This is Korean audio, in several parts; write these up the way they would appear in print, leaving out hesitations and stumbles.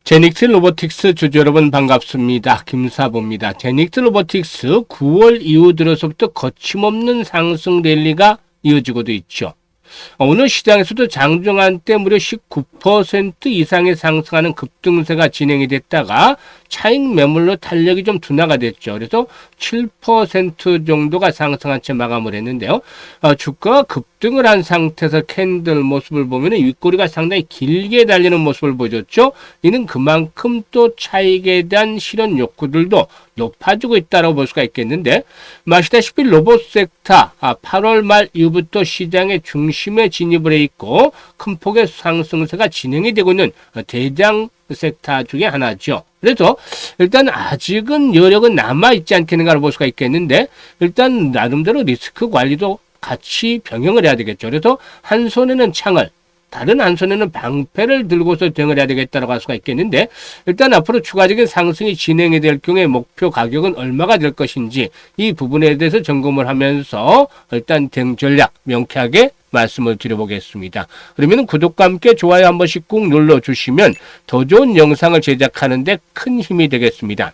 제닉스 로보틱스 주주 여러분 반갑습니다. 김사부입니다. 제닉스 로보틱스 9월 이후 들어서부터 거침없는 상승 랠리가 이어지고도 있죠. 오늘 시장에서도 장중한 때 무려 19% 이상의 상승하는 급등세가 진행이 됐다가 차익 매물로 탄력이 좀 둔화가 됐죠. 그래서 7% 정도가 상승한 채 마감을 했는데요. 주가가 급등을 한 상태에서 캔들 모습을 보면 윗꼬리가 상당히 길게 달리는 모습을 보여줬죠. 이는 그만큼 또 차익에 대한 실현 욕구들도 높아지고 있다고 볼 수가 있겠는데, 아시다시피 로봇 섹터 8월 말 이후부터 시장의 중심에 진입을 해 있고 큰 폭의 상승세가 진행이 되고 있는 대장 섹터 중에 하나죠. 그래서 일단 아직은 여력은 남아있지 않겠는가를 볼 수가 있겠는데, 일단 나름대로 리스크 관리도 같이 병행을 해야 되겠죠. 그래서 한 손에는 창을, 다른 한 손에는 방패를 들고서 대응을 해야 되겠다고 할 수가 있겠는데, 일단 앞으로 추가적인 상승이 진행이 될 경우에 목표 가격은 얼마가 될 것인지 이 부분에 대해서 점검을 하면서 일단 대응 전략 명쾌하게 말씀을 드려보겠습니다. 그러면 구독과 함께 좋아요 한 번씩 꾹 눌러주시면 더 좋은 영상을 제작하는 데 큰 힘이 되겠습니다.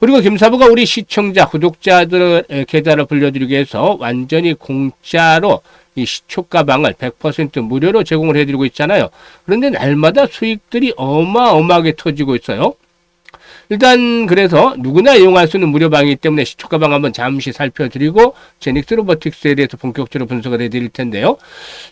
그리고 김사부가 우리 시청자, 구독자들 계좌를 불려드리기 위해서 완전히 공짜로 이 시초 가방을 100% 무료로 제공을 해드리고 있잖아요. 그런데 날마다 수익들이 어마어마하게 터지고 있어요. 일단 그래서 누구나 이용할 수 있는 무료방이기 때문에 시초 가방 한번 잠시 살펴드리고 제닉스 로보틱스에 대해서 본격적으로 분석을 해드릴 텐데요.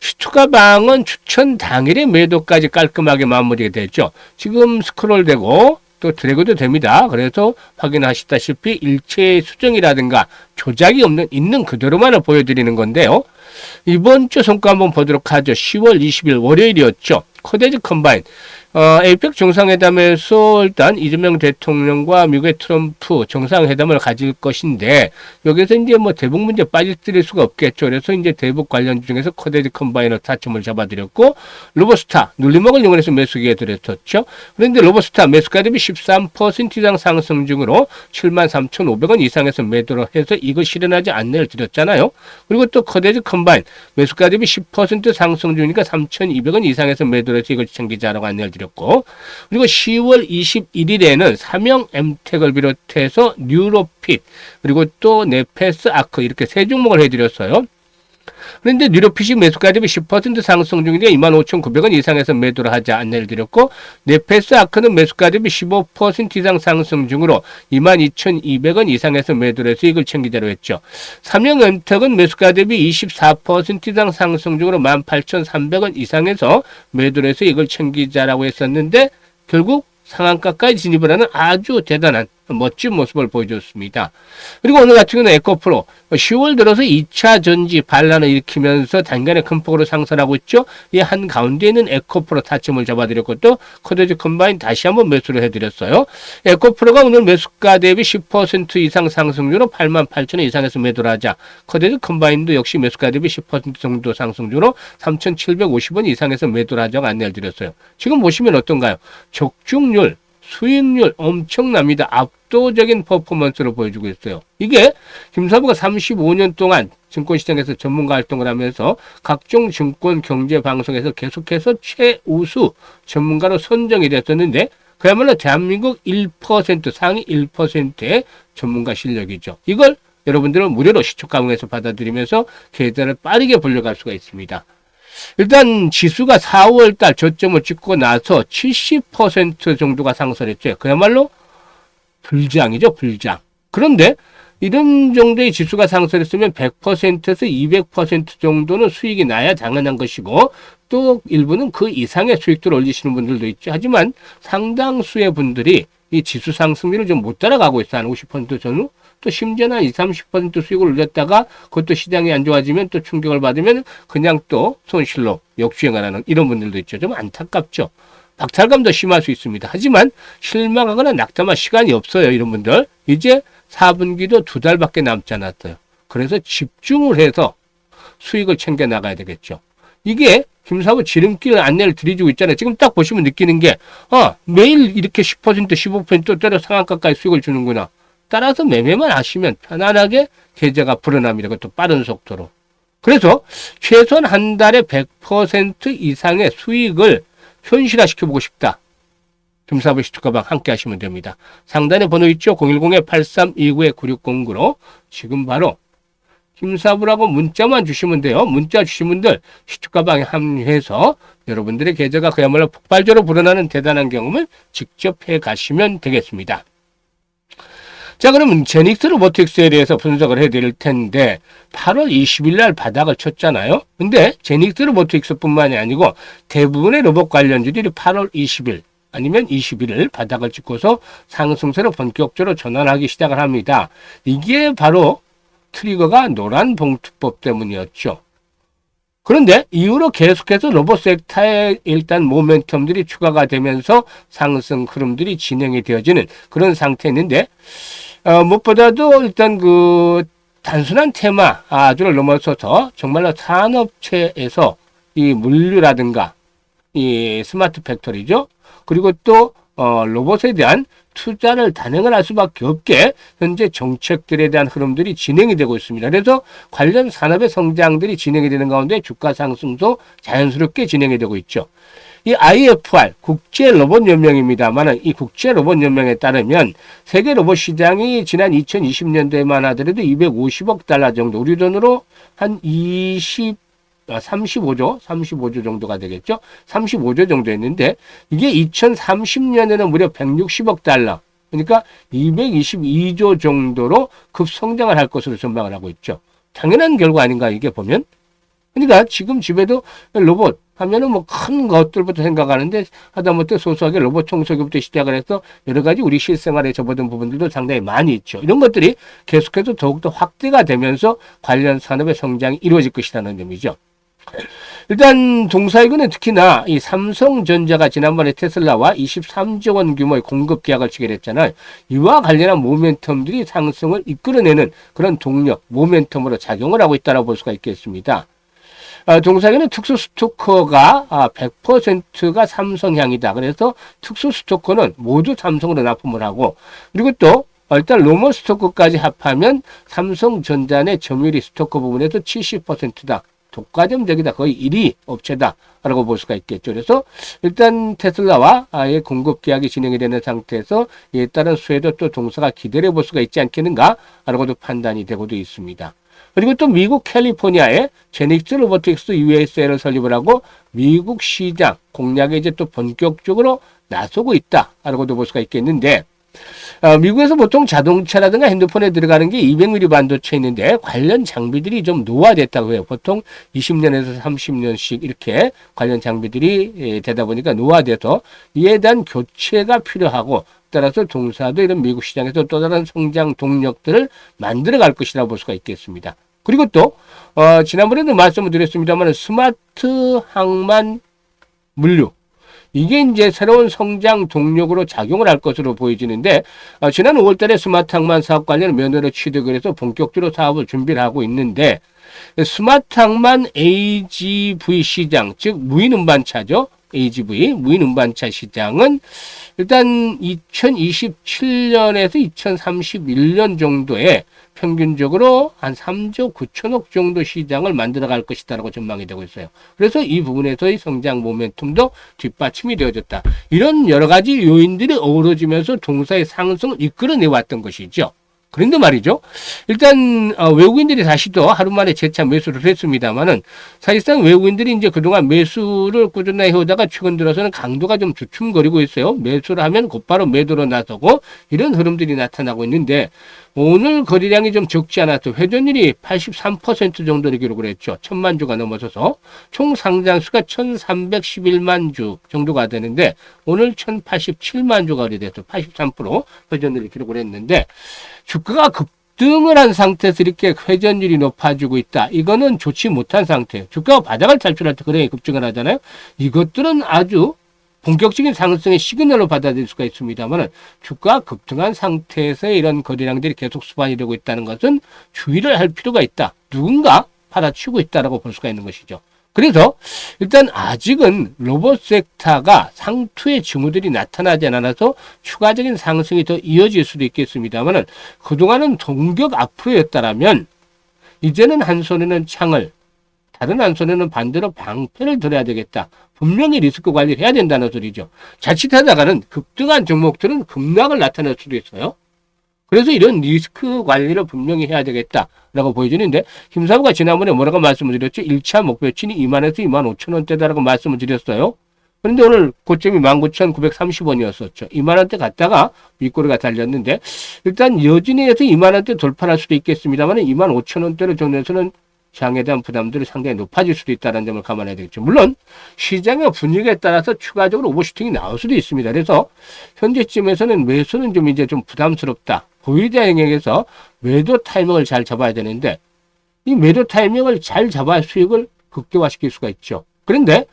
시초 가방은 추천 당일의 매도까지 깔끔하게 마무리가 되죠. 지금 스크롤되고 또 드래그도 됩니다. 그래서 확인하시다시피 일체 수정이라든가 조작이 있는 그대로만을 보여드리는 건데요. 이번 주 성과 한번 보도록 하죠. 10월 20일 월요일이었죠. 코데즈 컴바인. 에이펙 정상회담에서 일단 이재명 대통령과 미국의 트럼프 정상회담을 가질 것인데, 여기서 이제 뭐 대북 문제 빠질 수가 없겠죠. 그래서 이제 대북 관련 중에서 코데즈 컴바인으로 타점을 잡아드렸고, 로보스타 눌림목을 이용해서 매수기에 들었었죠. 그런데 로보스타 매수가 대비 13% 이상 상승 중으로 73,500원 이상에서 매도를 해서 이거 실현하지 않내를 드렸잖아요. 그리고 또 코데즈 컴바인 매수가 대비 10% 상승 중이니까 3,200원 이상에서 매도를 해서 이걸 챙기자라고 안내를 드렸고, 그리고 10월 21일에는 삼형 엠텍을 비롯해서 뉴로핏 그리고 또 네페스 아크 이렇게 세 종목을 해드렸어요. 그런데 뉴로핏이 매수가 대비 10% 상승 중인데 25,900원 이상에서 매도를 하자 안내를 드렸고, 네페스 아크는 매수가 대비 15% 이상 상승 중으로 22,200원 이상에서 매도를 해서 이걸 챙기자로 했죠. 삼형 엠텍은 매수가 대비 24% 이상 상승 중으로 18,300원 이상에서 매도를 해서 이걸 챙기자라고 했었는데, 결국 상한가까지 진입을 하는 아주 대단한 멋진 모습을 보여줬습니다. 그리고 오늘 같은 경우는 에코프로 10월 들어서 2차 전지 반란을 일으키면서 단간에 큰 폭으로 상승하고 있죠. 이 한가운데 있는 에코프로 타점을 잡아드렸고, 또 코데즈 컴바인 다시 한번 매수를 해드렸어요. 에코프로가 오늘 매수가 대비 10% 이상 상승률로 88,000원 이상에서 매도를 하자, 코데즈 컴바인도 역시 매수가 대비 10% 정도 상승률로 3,750원 이상에서 매도를 하자고 안내를 드렸어요. 지금 보시면 어떤가요? 적중률, 수익률 엄청납니다. 압도적인 퍼포먼스를 보여주고 있어요. 이게 김사부가 35년 동안 증권시장에서 전문가 활동을 하면서 각종 증권 경제 방송에서 계속해서 최우수 전문가로 선정이 됐었는데, 그야말로 대한민국 1% 상위 1%의 전문가 실력이죠. 이걸 여러분들은 무료로 시초가방에서 받아들이면서 계좌를 빠르게 불려갈 수가 있습니다. 일단 지수가 4월달 저점을 찍고 나서 70% 정도가 상승했죠. 그야말로 불장이죠, 불장. 그런데 이런 정도의 지수가 상승했으면 100%에서 200% 정도는 수익이 나야 당연한 것이고, 또 일부는 그 이상의 수익들을 올리시는 분들도 있죠. 하지만 상당수의 분들이 이 지수 상승률을 좀 못 따라가고 있어요. 한 50% 전후. 또 심지어는 한 20, 30% 수익을 올렸다가 그것도 시장이 안 좋아지면 또 충격을 받으면 그냥 또 손실로 역주행을 하는 이런 분들도 있죠. 좀 안타깝죠. 박탈감도 심할 수 있습니다. 하지만 실망하거나 낙담할 시간이 없어요. 이런 분들. 이제 4분기도 2달밖에 남지 않았어요. 그래서 집중을 해서 수익을 챙겨 나가야 되겠죠. 이게 김사부 지름길 안내를 드려주고 있잖아요. 지금 딱 보시면 느끼는 게, 매일 이렇게 10%, 15% 때려 상한가까지 수익을 주는구나. 따라서 매매만 하시면 편안하게 계좌가 불어납니다. 그것도 빠른 속도로. 그래서 최소한 한 달에 100% 이상의 수익을 현실화시켜보고 싶다. 김사부 시특가방 함께 하시면 됩니다. 상단에 번호 있죠? 010-8329-9609로 지금 바로 김사부라고 문자만 주시면 돼요. 문자 주신 분들 시특가방에 합류해서 여러분들의 계좌가 그야말로 폭발적으로 불어나는 대단한 경험을 직접 해 가시면 되겠습니다. 자, 그러면 제닉스 로보틱스에 대해서 분석을 해드릴 텐데 8월 20일 날 바닥을 쳤잖아요. 근데 제닉스 로보틱스뿐만이 아니고 대부분의 로봇 관련주들이 8월 20일 아니면 21일 바닥을 찍고서 상승세로 본격적으로 전환하기 시작을 합니다. 이게 바로 트리거가 노란 봉투법 때문이었죠. 그런데 이후로 계속해서 로봇 섹터에 일단 모멘텀들이 추가가 되면서 상승 흐름들이 진행이 되어지는 그런 상태인데 무엇보다도 일단 그 단순한 테마주를 넘어서서 정말로 산업체에서 이 물류라든가 이 스마트 팩토리죠. 그리고 또 로봇에 대한 투자를 단행을 할 수밖에 없게 현재 정책들에 대한 흐름들이 진행이 되고 있습니다. 그래서 관련 산업의 성장들이 진행이 되는 가운데 주가 상승도 자연스럽게 진행이 되고 있죠. 이 IFR 국제로봇연맹입니다만 이 국제로봇연맹에 따르면 세계 로봇 시장이 지난 2020년도에만 하더라도 250억 달러 정도, 우리 돈으로 한 35조 정도가 되겠죠. 35조 정도 했는데 이게 2030년에는 무려 160억 달러, 그러니까 222조 정도로 급성장을 할 것으로 전망을 하고 있죠. 당연한 결과 아닌가 이게 보면. 그러니까 지금 집에도 로봇 하면은 뭐 큰 것들부터 생각하는데 하다못해 소소하게 로봇 청소기부터 시작을 해서 여러 가지 우리 실생활에 접어든 부분들도 상당히 많이 있죠. 이런 것들이 계속해서 더욱더 확대가 되면서 관련 산업의 성장이 이루어질 것이라는 점이죠. 일단 동사이군은 특히나 이 삼성전자가 지난번에 테슬라와 23조 원 규모의 공급 계약을 체결했잖아요. 이와 관련한 모멘텀들이 상승을 이끌어내는 그런 동력, 모멘텀으로 작용을 하고 있다고 볼 수가 있겠습니다. 동사에는 특수 스토커가 100%가 삼성향이다. 그래서 특수 스토커는 모두 삼성으로 납품을 하고, 그리고 또 일단 로머 스토커까지 합하면 삼성전자 내 점유율이 스토커 부분에서 70%다. 독과점적이다. 거의 1위 업체다라고 볼 수가 있겠죠. 그래서 일단 테슬라와 아예 공급 계약이 진행이 되는 상태에서 이에 따른 수혜도 또 동사가 기대해 볼 수가 있지 않겠는가라고도 판단이 되고도 있습니다. 그리고 또 미국 캘리포니아에 제닉스 로보틱스 USA를 설립을 하고 미국 시장 공략에 이제 또 본격적으로 나서고 있다라고도 볼 수가 있겠는데, 미국에서 보통 자동차라든가 핸드폰에 들어가는 게 200mm 반도체 있는데 관련 장비들이 좀 노화됐다고 해요. 보통 20년에서 30년씩 이렇게 관련 장비들이 되다 보니까 노화돼서 이에 대한 교체가 필요하고, 따라서 동사도 이런 미국 시장에서 또 다른 성장 동력들을 만들어 갈 것이라고 볼 수가 있겠습니다. 그리고 또 지난번에도 말씀을 드렸습니다만 스마트 항만 물류, 이게 이제 새로운 성장 동력으로 작용을 할 것으로 보여지는데, 지난 5월달에 스마트 항만 사업 관련 면허를 취득을 해서 본격적으로 사업을 준비를 하고 있는데, 스마트 항만 AGV 시장, 즉 무인 운반차죠. AGV 무인 운반차 시장은 일단 2027년에서 2031년 정도에 평균적으로 한 3조 9천억 정도 시장을 만들어갈 것이다라고 전망이 되고 있어요. 그래서 이 부분에서의 성장 모멘텀도 뒷받침이 되어졌다. 이런 여러 가지 요인들이 어우러지면서 동사의 상승을 이끌어내왔던 것이죠. 그런데 말이죠. 일단 외국인들이 다시 또 하루 만에 재차 매수를 했습니다만은 사실상 외국인들이 이제 그동안 매수를 꾸준히 해오다가 최근 들어서는 강도가 좀 주춤거리고 있어요. 매수를 하면 곧바로 매도로 나서고 이런 흐름들이 나타나고 있는데, 오늘 거래량이 좀 적지 않아서 회전율이 83% 정도를 기록을 했죠. 1000만 주가 넘어서서 총 상장수가 1311만 주 정도가 되는데 오늘 1087만 주가 거래돼서 83% 회전율을 기록을 했는데, 주가가 급등을 한 상태에서 이렇게 회전율이 높아지고 있다. 이거는 좋지 못한 상태예요. 주가가 바닥을 탈출할 때 그래 급등을 하잖아요. 이것들은 아주 본격적인 상승의 시그널로 받아들일 수가 있습니다만, 주가 급등한 상태에서 이런 거래량들이 계속 수반이 되고 있다는 것은 주의를 할 필요가 있다. 누군가 받아치고 있다라고 볼 수가 있는 것이죠. 그래서 일단 아직은 로봇 섹터가 상투의 징후들이 나타나지 않아서 추가적인 상승이 더 이어질 수도 있겠습니다만, 그동안은 동격 앞으로였다라면 이제는 한 손에는 창을, 다른 한손에는 반대로 방패를 들어야 되겠다. 분명히 리스크 관리를 해야 된다는 소리죠. 자칫하다가는 급등한 종목들은 급락을 나타낼 수도 있어요. 그래서 이런 리스크 관리를 분명히 해야 되겠다라고 보여지는데, 김사부가 지난번에 뭐라고 말씀을 드렸죠? 1차 목표치는 2만에서 2만 5천 원대다라고 말씀을 드렸어요. 그런데 오늘 고점이 19,930원이었었죠. 2만 원대 갔다가 윗꼬리가 달렸는데, 일단 여진에 해서 2만 원대 돌파할 수도 있겠습니다만 2만 5천 원대로 정도에서는 장에 대한 부담들이 상당히 높아질 수도 있다는 점을 감안해야 되겠죠. 물론 시장의 분위기에 따라서 추가적으로 오버슈팅이 나올 수도 있습니다. 그래서 현재쯤에서는 매수는 좀 이제 좀 부담스럽다. 보유자 영역에서 매도 타이밍을 잘 잡아야 되는데, 이 매도 타이밍을 잘 잡아야 수익을 극대화시킬 수가 있죠. 그런데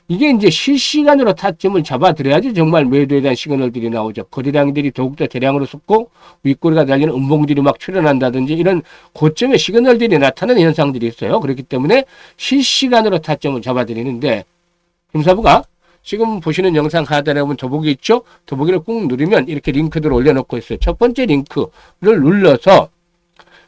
이게 이제 실시간으로 타점을 잡아들여야지 정말 매도에 대한 시그널들이 나오죠. 거래량들이 더욱더 대량으로 쏟고 윗꼬리가 달리는 음봉들이 막 출현한다든지 이런 고점의 시그널들이 나타나는 현상들이 있어요. 그렇기 때문에 실시간으로 타점을 잡아들이는데, 김사부가 지금 보시는 영상 하단에 보면 더보기 있죠? 더보기를 꾹 누르면 이렇게 링크들을 올려놓고 있어요. 첫 번째 링크를 눌러서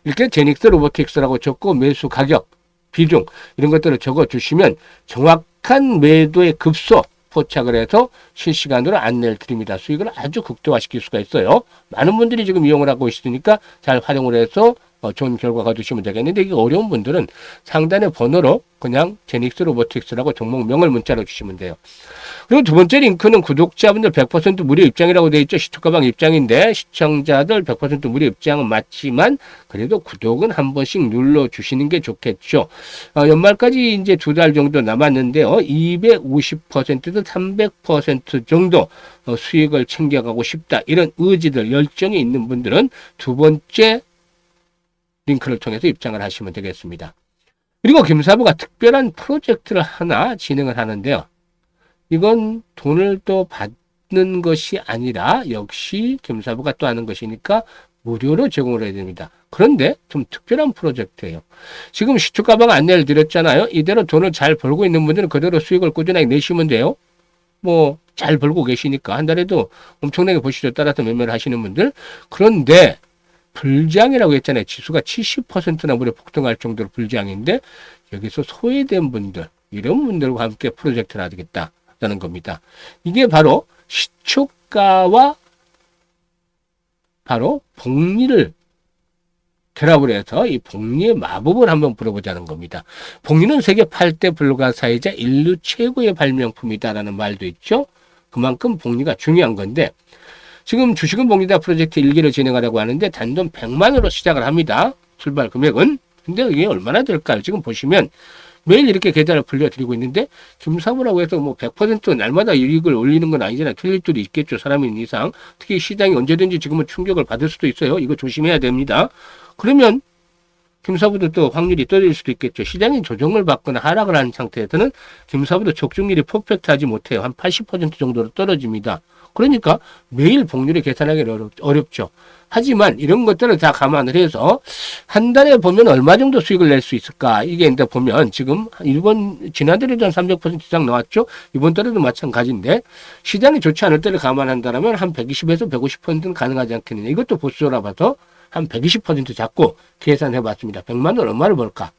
이렇게 제닉스 로보틱스라고 적고 매수 가격, 비중 이런 것들을 적어주시면 정확한 매도의 급소 포착을 해서 실시간으로 안내를 드립니다. 수익을 아주 극대화시킬 수가 있어요. 많은 분들이 지금 이용을 하고 있으니까 잘 활용을 해서 좋은 결과 거두시면 되겠는데, 이게 어려운 분들은 상단의 번호로 그냥 제닉스 로보틱스라고 종목명을 문자로 주시면 돼요. 그리고 두 번째 링크는 구독자분들 100% 무료 입장이라고 되어 있죠. 시초가방 입장인데 시청자들 100% 무료 입장은 맞지만 그래도 구독은 한 번씩 눌러주시는 게 좋겠죠. 연말까지 이제 2달 정도 남았는데요. 250%에서 300% 정도 수익을 챙겨가고 싶다. 이런 의지들, 열정이 있는 분들은 두 번째 링크를 통해서 입장을 하시면 되겠습니다. 그리고 김사부가 특별한 프로젝트를 하나 진행을 하는데요. 이건 돈을 또 받는 것이 아니라 역시 김사부가 또 하는 것이니까 무료로 제공을 해야 됩니다. 그런데 좀 특별한 프로젝트예요. 지금 시초가방 안내를 드렸잖아요. 이대로 돈을 잘 벌고 있는 분들은 그대로 수익을 꾸준하게 내시면 돼요. 뭐 잘 벌고 계시니까 한 달에도 엄청나게 보시죠. 따라서 매매를 하시는 분들. 그런데 불장이라고 했잖아요. 지수가 70%나 무려 폭등할 정도로 불장인데, 여기서 소외된 분들, 이런 분들과 함께 프로젝트를 하겠다라는 겁니다. 이게 바로 시초가와 바로 복리를 결합을 해서 이 복리의 마법을 한번 불어보자는 겁니다. 복리는 세계 8대 불가사이자 인류 최고의 발명품이다라는 말도 있죠. 그만큼 복리가 중요한 건데, 지금 주식은 복리다 프로젝트 1기를 진행하려고 하는데 단돈 100만원으로 시작을 합니다. 출발 금액은. 근데 이게 얼마나 될까요? 지금 보시면 매일 이렇게 계좌를 불려드리고 있는데, 김사부라고 해서 뭐 100% 날마다 이익을 올리는 건 아니잖아요. 틀릴 수도 있겠죠. 사람인 이상. 특히 시장이 언제든지 지금은 충격을 받을 수도 있어요. 이거 조심해야 됩니다. 그러면 김사부도 또 확률이 떨어질 수도 있겠죠. 시장이 조정을 받거나 하락을 하는 상태에서는 김사부도 적중률이 퍼펙트하지 못해요. 한 80% 정도로 떨어집니다. 그러니까 매일 복리를 계산하기 어렵죠. 하지만 이런 것들을 다 감안을 해서 한 달에 보면 얼마 정도 수익을 낼 수 있을까? 이게 이제 보면 지금 지난달에도 한 300% 이상 나왔죠. 이번 달에도 마찬가지인데, 시장이 좋지 않을 때를 감안한다면 한 120에서 150%는 가능하지 않겠느냐. 이것도 보수라 봐서 한 120% 잡고 계산해 봤습니다. 100만 원 얼마를 벌까?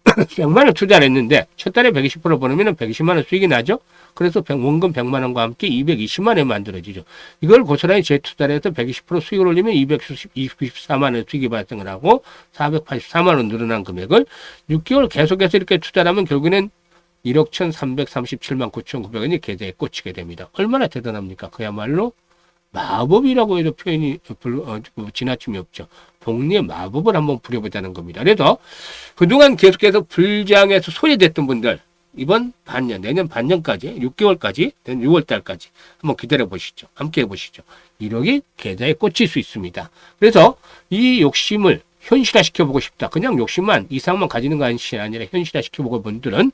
100만 원 투자를 했는데 첫 달에 120% 벌으면 120만 원 수익이 나죠. 그래서 원금 100만 원과 함께 220만 원이 만들어지죠. 이걸 고스란히 재투자를 해서 120% 수익을 올리면 294만 원 수익이 발생을 하고 484만 원 늘어난 금액을 6개월 계속해서 이렇게 투자를 하면 결국에는 1억 1,337만 9,900원이 계좌에 꽂히게 됩니다. 얼마나 대단합니까? 그야말로 마법이라고 해도 표현이 지나침이 없죠. 복리의 마법을 한번 부려보자는 겁니다. 그래서 그동안 계속해서 불장에서 소외됐던 분들, 이번 반년, 내년 반년까지, 6개월까지, 내년 6월달까지 한번 기다려 보시죠. 함께 해보시죠. 1억이 계좌에 꽂힐 수 있습니다. 그래서 이 욕심을 현실화 시켜보고 싶다. 그냥 욕심만, 이상만 가지는 것이 아니라 현실화 시켜보고 분들은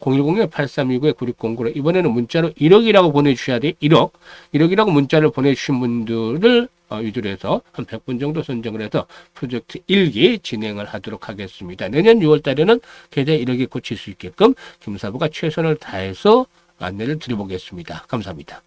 010-8329-9609로 이번에는 문자로 1억이라고 보내주셔야 돼요. 1억. 1억이라고 문자를 보내주신 분들을 위주로 해서 한 100분 정도 선정을 해서 프로젝트 1기 진행을 하도록 하겠습니다. 내년 6월 달에는 계좌에 1억이 꽂힐 수 있게끔 김사부가 최선을 다해서 안내를 드려보겠습니다. 감사합니다.